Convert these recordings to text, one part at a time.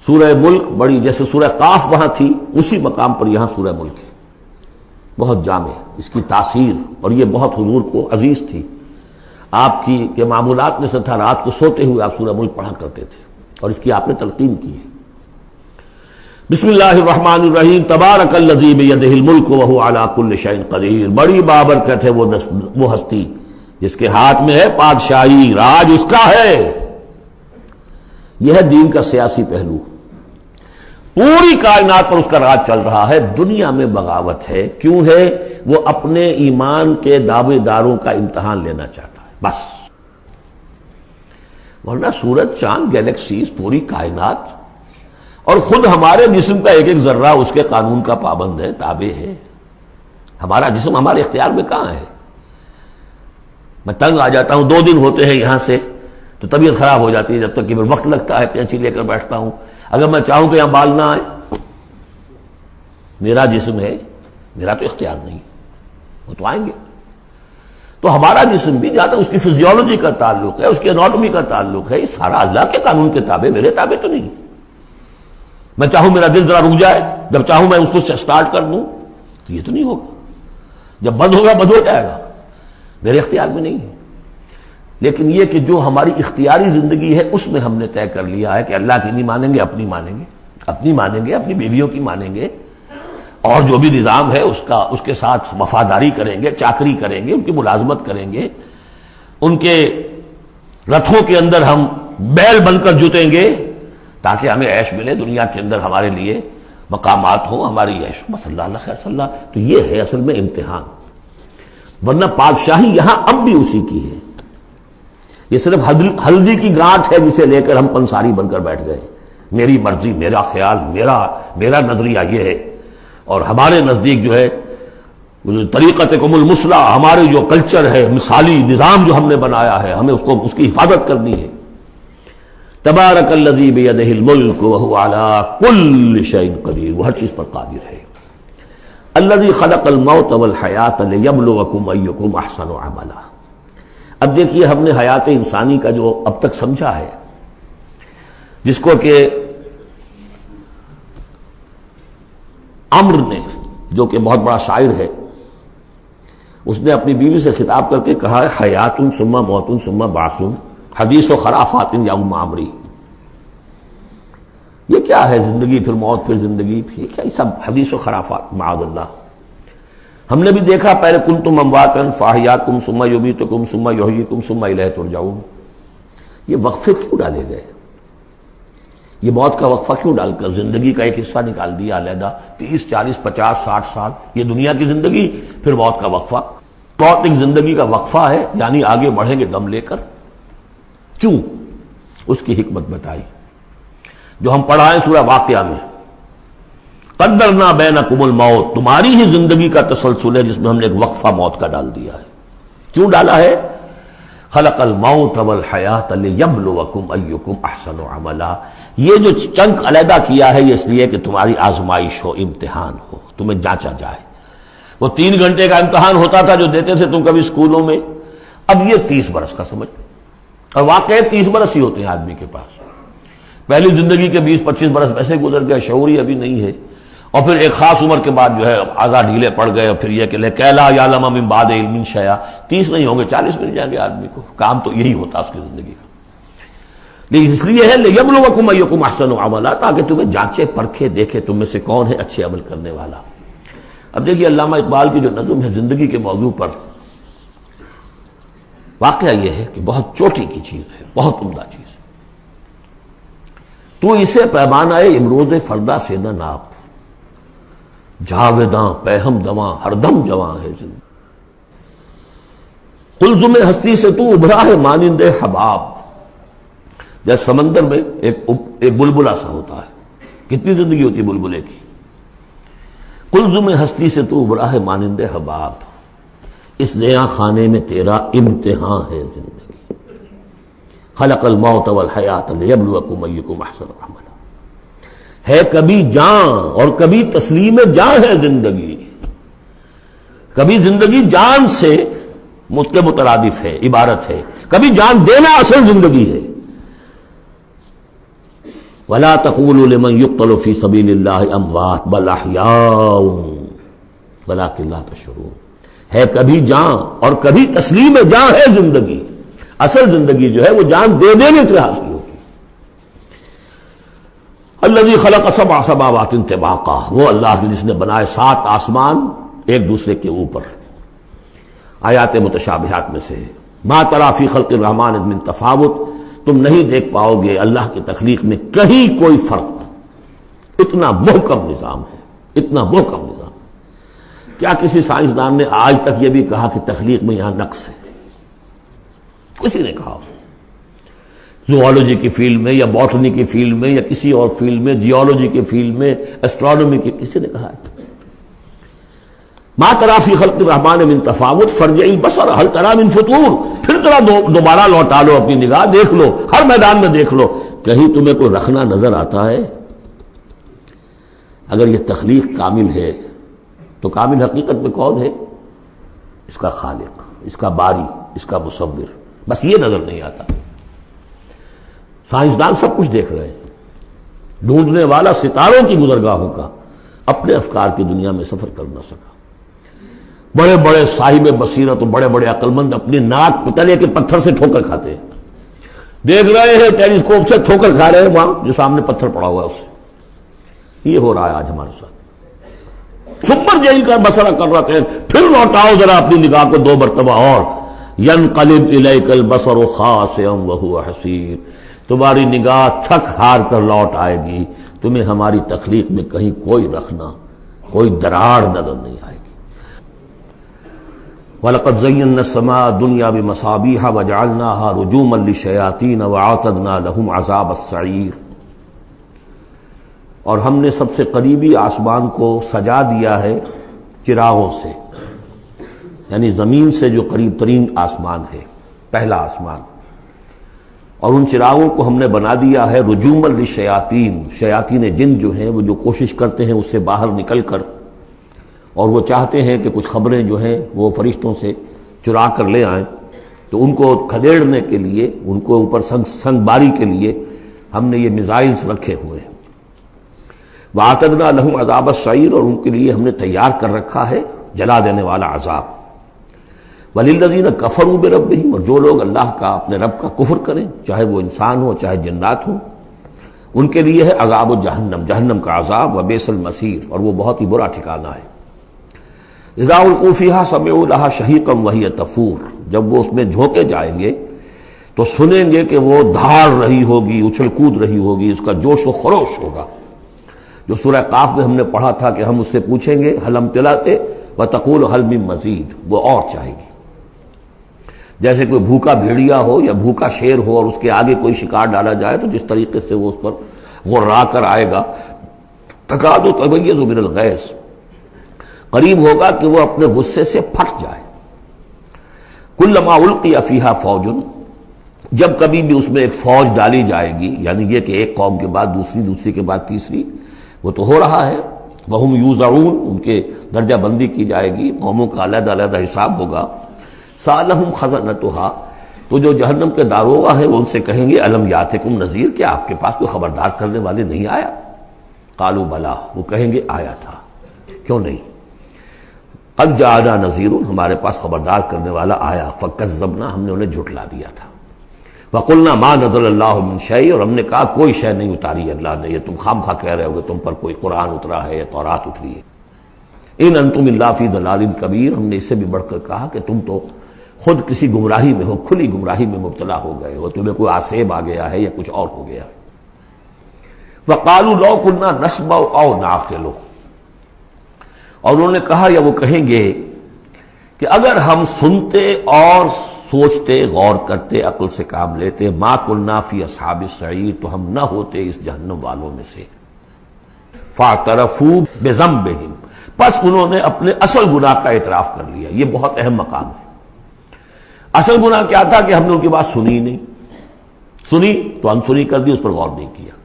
سورہ ملک بڑی، جیسے سورہ قاف وہاں تھی اسی مقام پر یہاں سورہ ملک ہے، بہت جامع اس کی تاثیر، اور یہ بہت حضور کو عزیز تھی۔ آپ کی کے معمولات میں سے تھا رات کو سوتے ہوئے آپ سورہ ملک پڑھا کرتے تھے، اور اس کی آپ نے تلقین کی ہے۔ بسم اللہ الرحمن الرحیم، تبارک الذی بیدہ الملک وہو علی کل شیء قدیر، بڑی بابرکت ہے وہ ہستی جس کے ہاتھ میں ہے بادشاہی، راج اس کا ہے۔ یہ ہے دین کا سیاسی پہلو، پوری کائنات پر اس کا راج چل رہا ہے۔ دنیا میں بغاوت ہے، کیوں ہے؟ وہ اپنے ایمان کے دعوے داروں کا امتحان لینا چاہتا ہے بس، ورنہ سورج، چاند، گیلیکسیز، پوری کائنات اور خود ہمارے جسم کا ایک ایک ذرہ اس کے قانون کا پابند ہے، تابع ہے۔ ہمارا جسم ہمارے اختیار میں کہاں ہے؟ میں تنگ آ جاتا ہوں، 2 دن ہوتے ہیں یہاں سے تو طبیعت خراب ہو جاتی ہے، جب تک کہ پھر وقت لگتا ہے کینچی لے کر بیٹھتا ہوں۔ اگر میں چاہوں کہ یہاں بال نہ آئے، میرا جسم ہے، میرا تو اختیار نہیں، وہ تو آئیں گے۔ تو ہمارا جسم بھی جہاں تک اس کی فزیولوجی کا تعلق ہے، اس کی اناٹومی کا تعلق ہے، یہ سارا اللہ کے قانون کے تابع، میرے تابع تو نہیں۔ میں چاہوں میرا دل ذرا رک جائے، جب چاہوں میں اس کو سٹارٹ کر دوں تو یہ تو نہیں ہوگا، جب بند ہوگا بند ہو جائے گا، میرے اختیار میں نہیں ہے۔ لیکن یہ کہ جو ہماری اختیاری زندگی ہے اس میں ہم نے طے کر لیا ہے کہ اللہ کی نہیں مانیں گے، اپنی مانیں گے، اپنی مانیں گے، اپنی بیویوں کی مانیں گے، اور جو بھی نظام ہے اس کے ساتھ وفاداری کریں گے، چاکری کریں گے، ان کی ملازمت کریں گے، ان کے رتھوں کے اندر ہم بیل بن کر جتیں گے تاکہ ہمیں عیش ملے، دنیا کے اندر ہمارے لیے مقامات ہوں، ہماری عیش بس اللہ خیر صلی اللہ۔ تو یہ ہے اصل میں امتحان، ورنہ بادشاہی یہاں اب بھی اسی کی ہے۔ یہ صرف ہلدی کی گانٹھ ہے جسے لے کر ہم پنساری بن کر بیٹھ گئے، میری مرضی، میرا خیال، میرا نظریہ یہ ہے، اور ہمارے نزدیک جو ہے طریقتکم المثلی، ہمارے جو کلچر ہے، مثالی نظام جو ہم نے بنایا ہے، ہمیں اس کی حفاظت کرنی ہے۔ تبارک الذی بیدہ الملک وہو علی کل شیء قدیر، وہ ہر چیز پر قادر ہے۔ الذی خلق الموت والحیاۃ لیبلوکم ایکم احسن عملا۔ اب دیکھیے ہم نے حیات انسانی کا جو اب تک سمجھا ہے، جس کو کہ عمر نے، جو کہ بہت بڑا شاعر ہے، اس نے اپنی بیوی سے خطاب کر کے کہا ہے حیات ثم موت ثم بعث حدیث و خرافات یا ام عمری۔ یہ کیا ہے؟ زندگی پھر موت پھر زندگی، پھر کیا؟ یہ سب حدیث و خرافات معاذ اللہ۔ ہم نے بھی دیکھا پہلے کنتم امواتا فاحیاکم ثم یمیتکم ثم یحییکم ثم الیہ ترجعون۔ یہ وقفے کیوں ڈالے گئے؟ یہ موت کا وقفہ کیوں ڈال کر زندگی کا ایک حصہ نکال دیا علیحدہ؟ 30 40 50 60 سال یہ دنیا کی زندگی، پھر موت کا وقفہ۔ موت ایک زندگی کا وقفہ ہے، یعنی آگے بڑھیں گے دم لے کر۔ کیوں؟ اس کی حکمت بتائی جو ہم پڑھائیں سورہ واقعہ میں، قدرنا بینکم الموت، تمہاری ہی زندگی کا تسلسل ہے جس میں ہم نے ایک وقفہ موت کا ڈال دیا ہے۔ کیوں ڈالا ہے؟ خلق الموت والحیاۃ لیبلوکم ایکم احسن عملا۔ یہ جو چنک علیحدہ کیا ہے یہ اس لیے کہ تمہاری آزمائش ہو، امتحان ہو، تمہیں جانچا جائے۔ وہ 3 گھنٹے کا امتحان ہوتا تھا جو دیتے تھے تم کبھی اسکولوں میں، اب یہ 30 برس کا سمجھ، اور واقعی 30 برس ہی ہوتے ہیں آدمی کے پاس۔ پہلی زندگی کے 20 25 برس ویسے گزر گئے، شعور ہی ابھی نہیں ہے، اور پھر ایک خاص عمر کے بعد جو ہے اعضاء ڈھیلے پڑ گئے، اور پھر یہ کہ لا یعلم من بعد علم شیئا، 30 نہیں ہوں گے 40 مل جائیں گے آدمی کو، کام تو یہی ہوتا اس کی زندگی کا۔ لیکن اس لیے ہے لیبلوکم ایکم احسن عملا، تاکہ تمہیں جانچے پرکھے دیکھے تم میں سے کون ہے اچھے عمل کرنے والا۔ اب دیکھیے علامہ اقبال کی جو نظم ہے زندگی کے موضوع پر، واقعہ یہ ہے کہ بہت چوٹی کی چیز ہے، بہت عمدہ چیز۔ تو اسے پیمانہ امروز فردا سے نہ ناپ، جاویداں پہم دواں ہر دم جواں ہے زندگی۔ قلزم ہستی سے تو ابھرا ہے مانند حباب، جیسے سمندر میں ایک بلبلا سا ہوتا ہے، کتنی زندگی ہوتی ہے بلبلے کی۔ قلزم ہستی سے تو ابھرا ہے مانند حباب، اس زیاں خانے میں تیرا امتحان ہے زندگی۔ خلق الموت والحیات لیبلوکم ایکم احسن عملا۔ ہے کبھی جان اور کبھی تسلیم جان ہے زندگی، کبھی زندگی جان سے مترادف ہے، عبارت ہے، کبھی جان دینا اصل زندگی ہے۔ ولا تقولوا لمن يقتل في سبيل الله اموات بل احیاء ولكن لا تشعرون. ہے کبھی جان اور کبھی تسلیم جان ہے زندگی. اصل زندگی جو ہے وہ جان دے دینے سے حاصل ہوگی. الذي خلق سبع سماوات طباقا، وہ اللہ جس نے بنائے 7 آسمان ایک دوسرے کے اوپر. آیات متشابہات میں سے ما تری فی خلق الرحمن من تفاوت، تم نہیں دیکھ پاؤ گے اللہ کی تخلیق میں کہیں کوئی فرق. اتنا محکم نظام ہے، اتنا محکم نظام. کیا کسی سائنسدان نے آج تک یہ بھی کہا کہ تخلیق میں یہاں نقص ہے؟ کسی نے کہا؟ زوالوجی کی فیلڈ میں یا باٹنی کی فیلڈ میں یا کسی اور فیلڈ میں، جیولوجی کی فیلڈ میں، اسٹرانومی کی، کسی نے کہا ہے؟ ما تری فی خلق الرحمن من تفاوت فارجع البصر هل تری من فطور، پھر ذرا دوبارہ لوٹا لو اپنی نگاہ، دیکھ لو، ہر میدان میں دیکھ لو، کہیں تمہیں کوئی رکھنا نظر آتا ہے؟ اگر یہ تخلیق کامل ہے تو کامل حقیقت میں کون ہے؟ اس کا خالق، اس کا باری، اس کا مصور. بس یہ نظر نہیں آتا. سائنسدان سب کچھ دیکھ رہے ہیں. ڈھونڈنے والا ستاروں کی گزرگاہوں کا اپنے افکار کی دنیا میں سفر کر نہ سکا. بڑے بڑے صاحب بصیرت اور بڑے بڑے عقل مند اپنی ناک پتلے کے پتھر سے ٹھوکر کھاتے ہیں. دیکھ رہے ہیں ٹیلیسکوپ سے ٹھوکر کھا رہے ہیں وہاں جو سامنے پتھر پڑا ہوا ہے اس سے. یہ ہو رہا ہے آج ہمارے ساتھ. سپر جیل کا مسئلہ کر رہے ہیں، پھر لوٹاؤ ذرا اپنی نگاہ کو 2 مرتبہ اور. ينقلب الیک البصر خاسئا وهو حسیر، تمہاری نگاہ تھک ہار کر لوٹ آئے گی، تمہیں ہماری تخلیق میں کہیں کوئی رکھنا، کوئی دراڑ نظر نہیں آئے گی. وَلَقَدْ زَيَّنَّا السَّمَاءَ الدُّنْيَا بِمَصَابِيحَ وَجَعَلْنَاهَا رُجُومًا لِلشَّيَاطِينَ وَأَعْتَدْنَا لَهُمْ عَذَابَ السَّعِيرِ. اور ہم نے سب سے قریبی آسمان کو سجا دیا ہے چراغوں سے، یعنی زمین سے جو قریب ترین آسمان ہے، پہلا آسمان، اور ان چراغوں کو ہم نے بنا دیا ہے رجوما للشیاطین، شیاطین جن جو ہیں وہ جو کوشش کرتے ہیں اس سے باہر نکل کر، اور وہ چاہتے ہیں کہ کچھ خبریں جو ہیں وہ فرشتوں سے چرا کر لے آئیں، تو ان کو کھدیڑنے کے لیے، ان کو اوپر سنگ باری کے لیے ہم نے یہ میزائلز رکھے ہوئے ہیں. وَأَعْتَدْنَا لَهُمْ عَذَابَ السَّعِيرِ، اور ان کے لیے ہم نے تیار کر رکھا ہے جلا دینے والا عذاب. وَلِلَّذِينَ كَفَرُوا بِرَبِّهِمْ، اور جو لوگ اللہ کا، اپنے رب کا کفر کریں، چاہے وہ انسان ہو چاہے جنات ہوں، ان کے لیے ہے عذاب جہنم، جہنم کا عذاب. وَبِئْسَ الْمَصِيرُ، اور وہ بہت ہی برا ٹھکانہ ہے. اذا القوا فیہا سمعوا لہا شہیقا وہی تفور، جب وہ اس میں جھونکے جائیں گے تو سنیں گے کہ وہ دھاڑ رہی ہوگی، اچھل کود رہی ہوگی، اس کا جوش و خروش ہوگا. جو سورہ قاف میں ہم نے پڑھا تھا کہ ہم اس سے پوچھیں گے حل امتلأت وتقول حل من مزید، وہ اور چاہے گی. جیسے کوئی بھوکا بھیڑیا ہو یا بھوکا شیر ہو اور اس کے آگے کوئی شکار ڈالا جائے تو جس طریقے سے وہ اس پر غرا کر آئے گا، تکاد تمیز من الغیظ، قریب ہوگا کہ وہ اپنے غصے سے پھٹ جائے. کلما القی فیہا فوج، جب کبھی بھی اس میں ایک فوج ڈالی جائے گی، یعنی یہ کہ ایک قوم کے بعد دوسری، دوسری کے بعد تیسری، وہ تو ہو رہا ہے. وہم یوزعون، ان کے درجہ بندی کی جائے گی، قوموں کا علیحدہ علیحدہ حساب ہوگا. سالہم خزنتھا، تو جو جہنم کے داروغہ ہیں وہ ان سے کہیں گے الم یاتکم نذیر، کیا آپ کے پاس کوئی خبردار کرنے والے نہیں آیا؟ قالوا بلا، وہ کہیں گے آیا تھا، کیوں نہیں؟ قد جاءنا نذیر، ہمارے پاس خبردار کرنے والا آیا. فکذبنا، ہم نے انہیں جھٹلا دیا تھا. وقلنا ما نزل اللہ من شیء، اور ہم نے کہا کوئی شے نہیں اتاری اللہ نے، یہ تم خام خواہ کہہ رہے ہو کہ تم پر کوئی قرآن اترا ہے یا تورات اتری ہے. ان انتم الا فی ضلال کبیر، ہم نے اس سے بھی بڑھ کر کہا کہ تم تو خود کسی گمراہی میں ہو، کھلی گمراہی میں مبتلا ہو گئے ہو، تمہیں کوئی آسیب آ گیا ہے یا کچھ اور ہو گیا ہے. وقالوا لو كنا نسمع او نعقل، اور انہوں نے کہا یا وہ کہیں گے کہ اگر ہم سنتے اور سوچتے، غور کرتے، عقل سے کام لیتے، ما كنا فی اصحاب السعیر، تو ہم نہ ہوتے اس جہنم والوں میں سے. فاعترفوا بذنبهم، پس انہوں نے اپنے اصل گناہ کا اعتراف کر لیا. یہ بہت اہم مقام ہے. اصل گناہ کیا تھا کہ ہم نے ان کی بات سنی نہیں، سنی تو انسنی کر دی، اس پر غور نہیں کیا.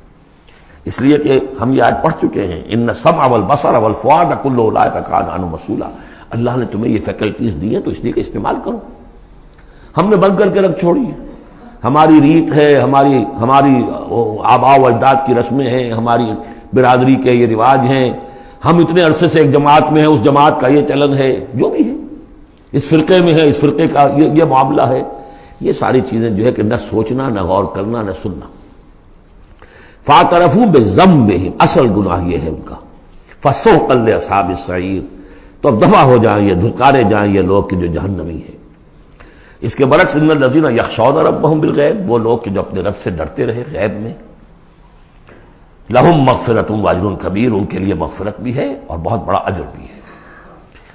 اس لیے کہ ہم یہ آج پڑھ چکے ہیں ان السمع والبصر والفؤاد کل اولئک کان عنہ مسئولا، اللہ نے تمہیں یہ فیکلٹیز دی ہیں تو اس لیے کہ استعمال کرو. ہم نے بند کر کے رکھ چھوڑی ہے. ہماری ریت ہے، ہماری آباء و اجداد کی رسمیں ہیں، ہماری برادری کے یہ رواج ہیں، ہم اتنے عرصے سے ایک جماعت میں ہیں، اس جماعت کا یہ چلن ہے، جو بھی ہے اس فرقے میں ہے، اس فرقے کا یہ معاملہ ہے، یہ ساری چیزیں جو ہے کہ نہ سوچنا، نہ غور کرنا، نہ سننا۔ فاعترفوا بذنبہم، اصل گناہ یہ ہے ان کا، فسحقا لاصحاب السعیر، تو اب دفع ہو جائیں یہ، دھکارے جائیں یہ لوگ کہ جو جہنمی ہیں۔ اس کے برعکس ان الذین یخشون ربہم بالغیب، وہ لوگ کہ جو اپنے رب سے ڈرتے رہے غیب میں، لہم مغفرۃ واجر کبیر، ان کے لیے مغفرت بھی ہے اور بہت بڑا اجر بھی ہے۔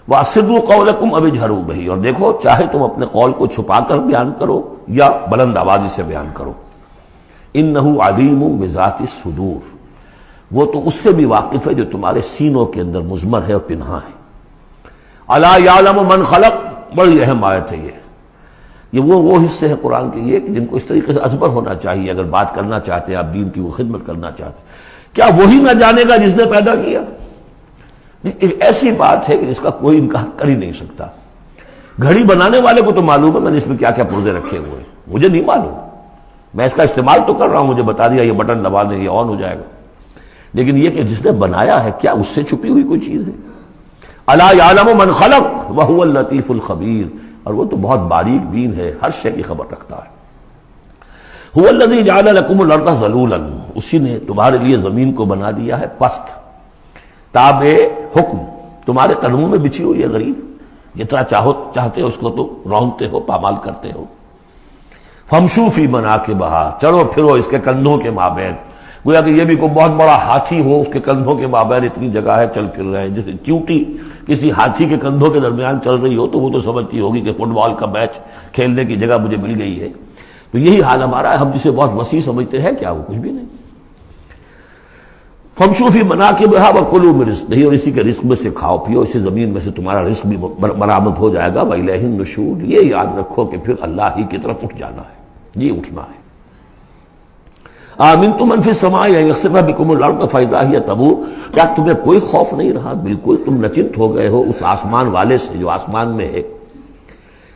واسروا قولکم او اجہروا بہ، اور دیکھو چاہے تم اپنے قول کو چھپا کر بیان کرو یا بلند آوازی سے بیان کرو، انہ علیم بذات الصدور، وہ تو اس سے بھی واقف ہے جو تمہارے سینوں کے اندر مضمر ہے اور پنہاں ہے۔ الا یعلم من خلق، بڑی اہم آیت ہے یہ وہ حصے ہیں قرآن کے یہ کہ جن کو اس طریقے سے ازبر ہونا چاہیے اگر بات کرنا چاہتے ہیں آپ، دین کی وہ خدمت کرنا چاہتے ہیں۔ کیا وہی نہ جانے گا جس نے پیدا کیا؟ ایک ایسی بات ہے کہ جس کا کوئی انکار کر ہی نہیں سکتا۔ گھڑی بنانے والے کو تو معلوم ہے میں نے اس میں کیا کیا پرزے رکھے ہوئے ہیں، مجھے نہیں معلوم، میں اس کا استعمال تو کر رہا ہوں، مجھے بتا دیا یہ بٹن دبا دیں یہ آن ہو جائے گا، لیکن یہ کہ جس نے بنایا ہے کیا اس سے چھپی ہوئی کوئی چیز ہے؟ الا یعلم من خلق وهو اللطیف الخبیر، اور وہ تو بہت باریک بین ہے، ہر شے کی خبر رکھتا ہے۔ هو الذی جعل لکم الارض ذلولا، اسی نے تمہارے لیے زمین کو بنا دیا ہے پست، تابع حکم، تمہارے قدموں میں بچھی ہوئی ہے غریب، جتنا چاہتے ہو اس کو تو رونتے ہو، پامال کرتے ہو۔ فامشوا فی مناکبہا، چلو پھرو اس کے کندھوں کے مابین، گویا کہ یہ بھی کوئی بہت بڑا ہاتھی ہو، اس کے کندھوں کے مابین اتنی جگہ ہے، چل پھر رہے ہیں، جیسے چیونٹی کسی ہاتھی کے کندھوں کے درمیان چل رہی ہو تو وہ تو سمجھتی ہوگی کہ فٹ بال کا میچ کھیلنے کی جگہ مجھے مل گئی ہے۔ تو یہی حال ہمارا ہے، ہم جسے بہت وسیع سمجھتے ہیں کیا وہ کچھ بھی نہیں۔ فامشوا فی مناکبہا وکلوا من رزقہ، اور اسی کے رزق میں سے کھاؤ پیو، اسی زمین میں سے تمہارا رزق بھی برآمد ہو جائے گا۔ وإلیہ النشور، یہ یاد رکھو کہ پھر اللہ ہی کی طرف اٹھ جانا ہے، یہ اٹھنا ہے۔ آمنتم من فی السماء ان یخسف بکم الارض فاذا ہی تمور، کیا تمہیں کوئی خوف نہیں رہا؟ بالکل تم نچنت ہو گئے ہو اس آسمان والے سے جو آسمان میں ہے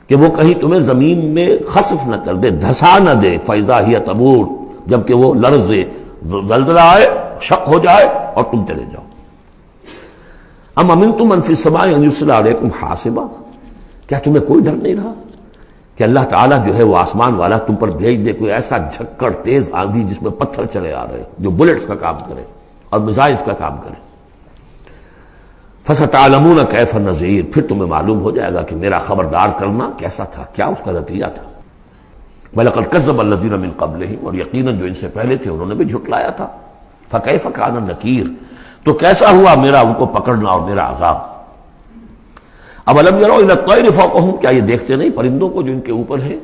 کہ وہ کہیں تمہیں زمین میں خسف نہ کر دے، دھسا نہ دے، فاذا ہی تمور، جبکہ وہ لرزے، زلزلہ آئے، شق ہو جائے اور تم چلے جاؤ۔ ام امنتم من فی السماء ان یرسل علیکم حاصبا، کیا تمہیں کوئی ڈر نہیں رہا کہ اللہ تعالیٰ جو ہے وہ آسمان والا تم پر بھیج دے کوئی ایسا جھکڑ تیز آندھی جس میں پتھر چلے آ رہے جو بلٹس کا کام کرے اور میزائلز کا کام کرے۔ فستعلمون کیف النذیر، پھر تمہیں معلوم ہو جائے گا کہ میرا خبردار کرنا کیسا تھا، کیا اس کا نتیجہ تھا۔ وَلَقَدْ كَذَّبَ الَّذِينَ مِن قَبْلِهِمْ، اور یقیناً جو ان سے پہلے تھے انہوں نے بھی جھٹلایا تھا۔ فَكَيْفَ كَانَ النَّكِيرُ، تو کیسا ہوا میرا ان کو پکڑنا اور میرا عذاب۔ اولم یروا الی الطیر فوقہم، کیا یہ دیکھتے نہیں پرندوں کو جو ان کے اوپر ہے؟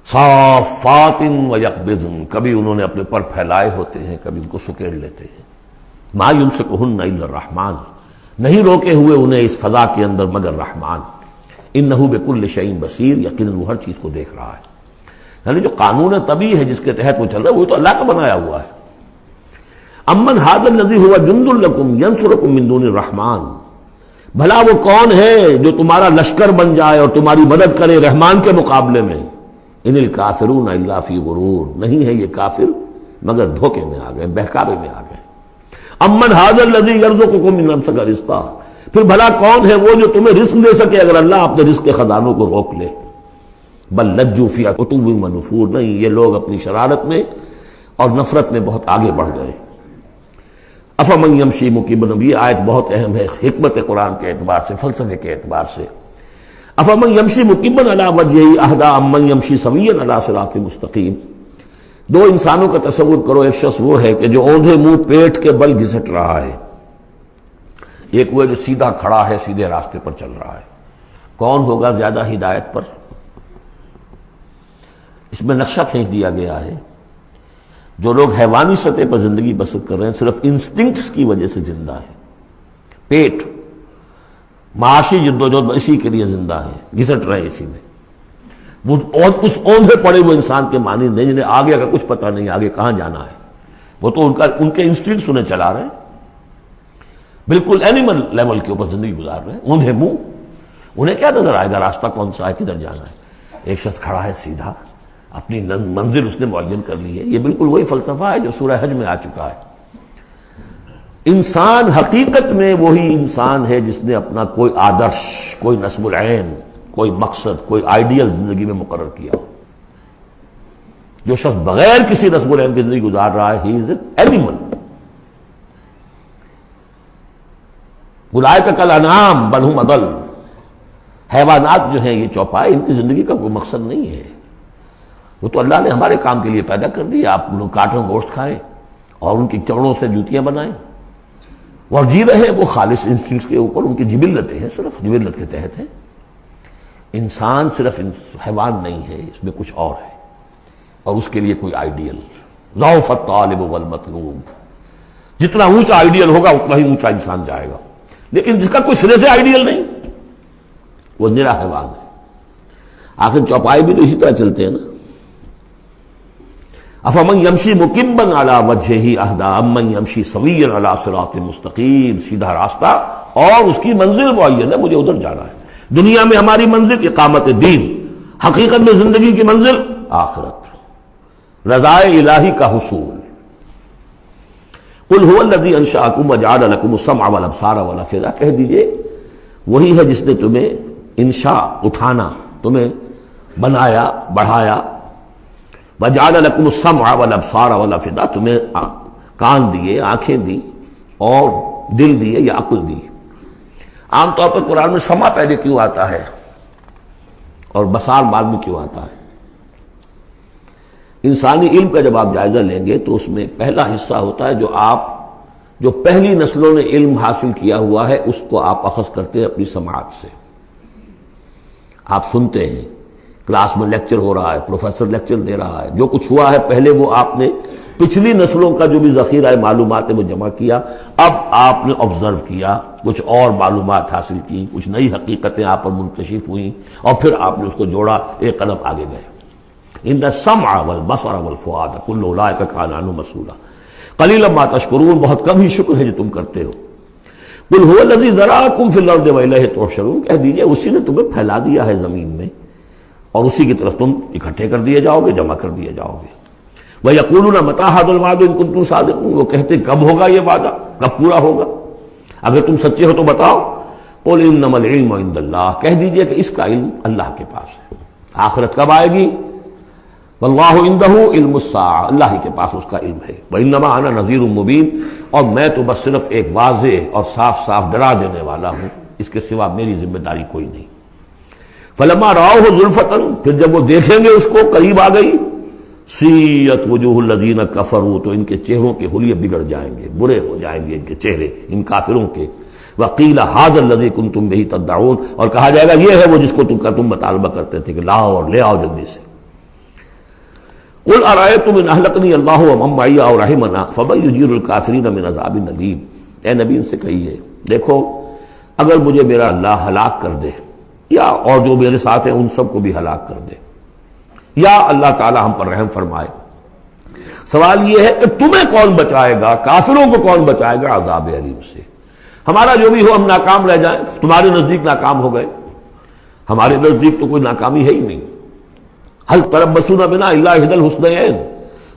صافات ویقبضن، کبھی انہوں نے اپنے پر پھیلائے ہوتے ہیں، کبھی ان کو سکیڑ لیتے ہیں۔ ما یمسکہن الا الرحمن، نہیں روکے ہوئے انہیں اس فضا کے اندر مگر رحمان۔ انہ بکل شیء بصیر، یقیناً وہ ہر چیز کو دیکھ رہا ہے۔ یعنی جو قانون طبیعی ہے جس کے تحت وہ چل رہا ہے وہ تو اللہ کا بنایا ہوا ہے۔ امن ھذا الذی هو جند لکم ینصرکم من دون الرحمن، بھلا وہ کون ہے جو تمہارا لشکر بن جائے اور تمہاری مدد کرے رحمان کے مقابلے میں؟ ان الکافرون الا فی غرور، نہیں ہے یہ کافر مگر دھوکے میں آ گئے، بہکاوے میں آ گئے۔ امن ھذا الذی یرزقکم من امسک رزقا، پھر بھلا کون ہے وہ جو تمہیں رزق دے سکے اگر اللہ اپنے رزق کے خزانوں کو روک لے؟ بل لجوا فی عتو و نفور، نہیں، یہ لوگ اپنی شرارت میں اور نفرت میں بہت آگے بڑھ گئے۔ افمن یمشی مکبا، یہ آیت بہت اہم ہے حکمت قرآن کے اعتبار سے، فلسفے کے اعتبار سے۔ افمن یمشی مکبا علی وجہہ اہدی امن یمشی سویا علی صراط مستقیم، دو انسانوں کا تصور کرو، ایک شخص وہ ہے کہ جو اوندھے منہ پیٹ کے بل گھسٹ رہا ہے، ایک وہ جو سیدھا کھڑا ہے، سیدھے راستے پر چل رہا ہے۔ کون ہوگا زیادہ ہدایت پر؟ اس میں نقشہ کھینچ دیا گیا ہے، جو لوگ حیوانی سطح پر زندگی بسر کر رہے ہیں صرف انسٹنکٹس کی وجہ سے زندہ ہیں، پیٹ معاشی جدوجہد اسی کے لیے زندہ ہیں، گھسٹ رہے ہیں اسی میں، وہ اس اوندھے پڑے ہوئے انسان کے معنی نہیں جنہیں آگے کا کچھ پتہ نہیں آگے کہاں جانا ہے، وہ تو ان کے انسٹنکٹس انہیں چلا رہے ہیں، بالکل اینیمل لیول کے اوپر زندگی گزار رہے ہیں، اوندھے منہ، انہیں کیا نظر آئے گا راستہ کون سا ہے، کدھر جانا ہے؟ ایک شخص کھڑا ہے سیدھا، اپنی منزل اس نے معین کر لی ہے۔ یہ بالکل وہی فلسفہ ہے جو سورہ حج میں آ چکا ہے۔ انسان حقیقت میں وہی انسان ہے جس نے اپنا کوئی آدرش، کوئی نصب العین، کوئی مقصد، کوئی آئیڈیل زندگی میں مقرر کیا ہو۔ جو شخص بغیر کسی نصب العین کی زندگی گزار رہا ہے، ہی از این اینیمل۔ اولئک کالانعام بل ھم اضل، حیوانات جو ہیں یہ چوپائے، ان کی زندگی کا کوئی مقصد نہیں ہے۔ وہ تو اللہ نے ہمارے کام کے لیے پیدا کر دی، آپ لوگ کاٹیں گوشت کھائیں اور ان کی چمڑوں سے جوتیاں بنائیں اور جی رہے ہیں، وہ خالص انسٹنکٹس کے اوپر، ان کی جبلتیں ہیں، صرف جبلت کے تحت ہیں۔ انسان صرف حیوان نہیں ہے، اس میں کچھ اور ہے، اور اس کے لیے کوئی آئیڈیل۔ ضعف الطالب والمطلوب، جتنا اونچا آئیڈیل ہوگا اتنا ہی اونچا انسان جائے گا، لیکن جس کا کوئی سرے سے آئیڈیل نہیں وہ نرا حیوان ہے۔ آخر چوپائے بھی تو اسی طرح چلتے ہیں نا۔ افمن یمشی مکبا علی وجہہ اہدی امن یمشی سویا علی صراط مستقیم، سیدھا راستہ اور اس کی منزل معین ہے، مجھے ادھر جانا ہے۔ دنیا میں ہماری منزل اقامت دین، حقیقت میں زندگی کی منزل آخرت، رضائے الہی کا حصول۔ قل هو الذی انشأکم وجعل لکم السمع والابصار والافئدہ، کہہ دیجئے وہی ہے جس نے تمہیں انشاء اٹھانا، تمہیں بنایا، بڑھایا، وجعل لکم السمع والابصار والافئدہ، تمہیں کان دیے، آنکھیں دی اور دل دیے یا عقل دی۔ عام طور پر قرآن میں سمع پہلے کیوں آتا ہے اور بصار بعد میں کیوں آتا ہے؟ انسانی علم کا جب آپ جائزہ لیں گے تو اس میں پہلا حصہ ہوتا ہے جو پہلی نسلوں نے علم حاصل کیا ہوا ہے، اس کو آپ اخذ کرتے ہیں اپنی سماعت سے۔ آپ سنتے ہیں، کلاس میں لیکچر ہو رہا ہے، پروفیسر لیکچر دے رہا ہے، جو کچھ ہوا ہے پہلے وہ آپ نے پچھلی نسلوں کا جو بھی ذخیرہ معلومات ہے وہ جمع کیا، اب آپ نے آبزرو کیا، کچھ اور معلومات حاصل کی، کچھ نئی حقیقتیں آپ پر منکشف ہوئیں، اور پھر آپ نے اس کو جوڑا، ایک قدم آگے گئے۔ ان السمع والبصر والفؤاد کل اولئک کان عنہ مسئولا قلیلا ما تشکرون، بہت کم ہی شکر ہے جو تم کرتے ہو۔ قل هو الذی ذرأکم فی الارض والیہ تحشرون، کہہ دیجئے اسی نے تمہیں پھیلا دیا ہے زمین میں اور اسی کی طرف تم اکٹھے کر دیے جاؤ گے، جمع کر دیے جاؤ گے۔ وَيَقُولُونَ مَتَىٰ هَٰذَا الْوَعْدُ إِن كُنتُمْ صَادِقِينَ، وہ کہتے کب ہوگا یہ وعدہ، کب پورا ہوگا، اگر تم سچے ہو تو بتاؤ۔ قُلْ إِنَّمَا الْعِلْمُ عِندَ اللَّهِ، کہہ دیجئے کہ اس کا علم اللہ کے پاس ہے۔ آخرت کب آئے گی؟ وَاللَّهُ عِندَهُ عِلْمُ السَّاعَةِ، اللہ ہی کے پاس اس کا علم ہے۔ وَإِنَّمَا أَنَا نَذِيرٌ مُّبِينٌ، اور میں تو بس صرف ایک واضح اور صاف صاف ڈرا دینے والا ہوں، اس کے سوا میری ذمہ داری کوئی نہیں۔ فَلَمَّا رَأَوْهُ زُلْفَةً، پھر جب وہ دیکھیں گے اس کو قریب آ گئی، سیئت وجوہ الذین کفروا، تو ان کے چہروں کے حلیے بگڑ جائیں گے، برے ہو جائیں گے ان کے چہرے، ان کافروں کے۔ وقیل ھذا الذی کنتم بہ تدعون، اور کہا جائے گا یہ ہے وہ جس کو تم مطالبہ کرتے تھے کہ لاؤ اور لے آؤ جلدی سے۔ قل ارأیتم ان اہلکنی اللہ ومن معی او رحمنا فمن یجیر الکافرین من عذاب الیم، اے نبی ان سے کہیے دیکھو اگر مجھے میرا اللہ ہلاک کر دے، یا اور جو میرے ساتھ ہیں ان سب کو بھی ہلاک کر دے، یا اللہ تعالی ہم پر رحم فرمائے، سوال یہ ہے کہ تمہیں کون بچائے گا، کافروں کو کون بچائے گا عذاب علیم سے؟ ہمارا جو بھی ہو ہم ناکام رہ جائیں، تمہارے نزدیک ناکام ہو گئے، ہمارے نزدیک تو کوئی ناکامی ہے ہی نہیں۔ هل تربصون بنا الا احدى الحسنيين،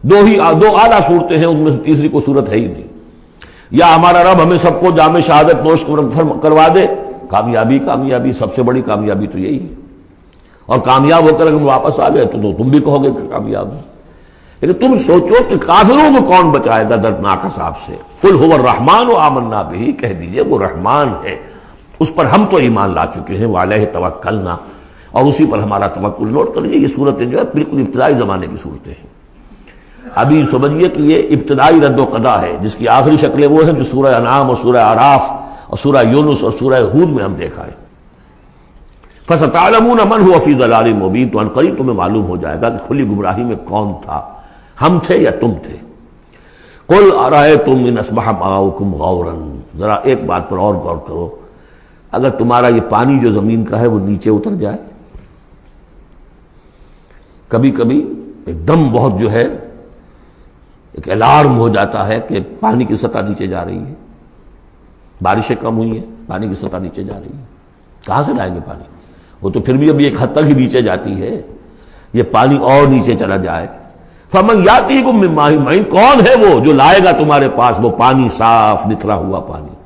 دو اعلیٰ صورتیں ہیں، ان میں سے تیسری کوئی صورت ہے ہی نہیں۔ یا ہمارا رب ہمیں سب کو جام شہادت نوش کروا دے، کامیابی کامیابی، سب سے بڑی کامیابی تو یہی ہے، اور کامیاب ہو کر اگر واپس آ گئے تو تم بھی کہو گے کہ کامیاب ہے۔ لیکن تم سوچو کہ کافروں کو کون بچائے گا دردناک عذاب سے؟ قل هو الرحمن آمنا به، کہہ دیجئے وہ رحمان ہے، اس پر ہم تو ایمان لا چکے ہیں، وعلیہ توکلنا، اور اسی پر ہمارا توکل۔ نوٹ کر لیجیے یہ صورتیں جو ہے بالکل ابتدائی زمانے کی صورتیں ہیں۔ ابھی سمجھیے کہ یہ ابتدائی رد و قضا ہے، جس کی آخری شکلیں وہ ہیں جو سورہ انعام اور سورہ اعراف اور سورہ یونس اور سورہ ہود میں ہم دیکھا ہے۔ فَسَتَعْلَمُونَ مَنْ هُوَ فِي ضَلَالٍ مُّبِينٍ، تو عنقریب تمہیں معلوم ہو جائے گا کہ کھلی گمراہی میں کون تھا، ہم تھے یا تم تھے۔ قُلْ أَرَأَيْتُمْ إِنْ أَصْبَحَ مَاؤُكُمْ غَوْرًا، ذرا ایک بات پر اور غور کرو، اگر تمہارا یہ پانی جو زمین کا ہے وہ نیچے اتر جائے، کبھی کبھی ایک دم بہت جو ہے ایک الارم ہو جاتا ہے کہ پانی کی سطح نیچے جا رہی ہے، بارشیں کم ہوئی ہیں، پانی کی سطح نیچے جا رہی ہے، کہاں سے لائیں گے پانی؟ وہ تو پھر بھی ابھی ایک حد تک ہی نیچے جاتی ہے، یہ پانی اور نیچے چلا جائے. فمن یاتیکم من ماء معین، کون ہے وہ جو لائے گا تمہارے پاس وہ پانی صاف نتھرا ہوا پانی.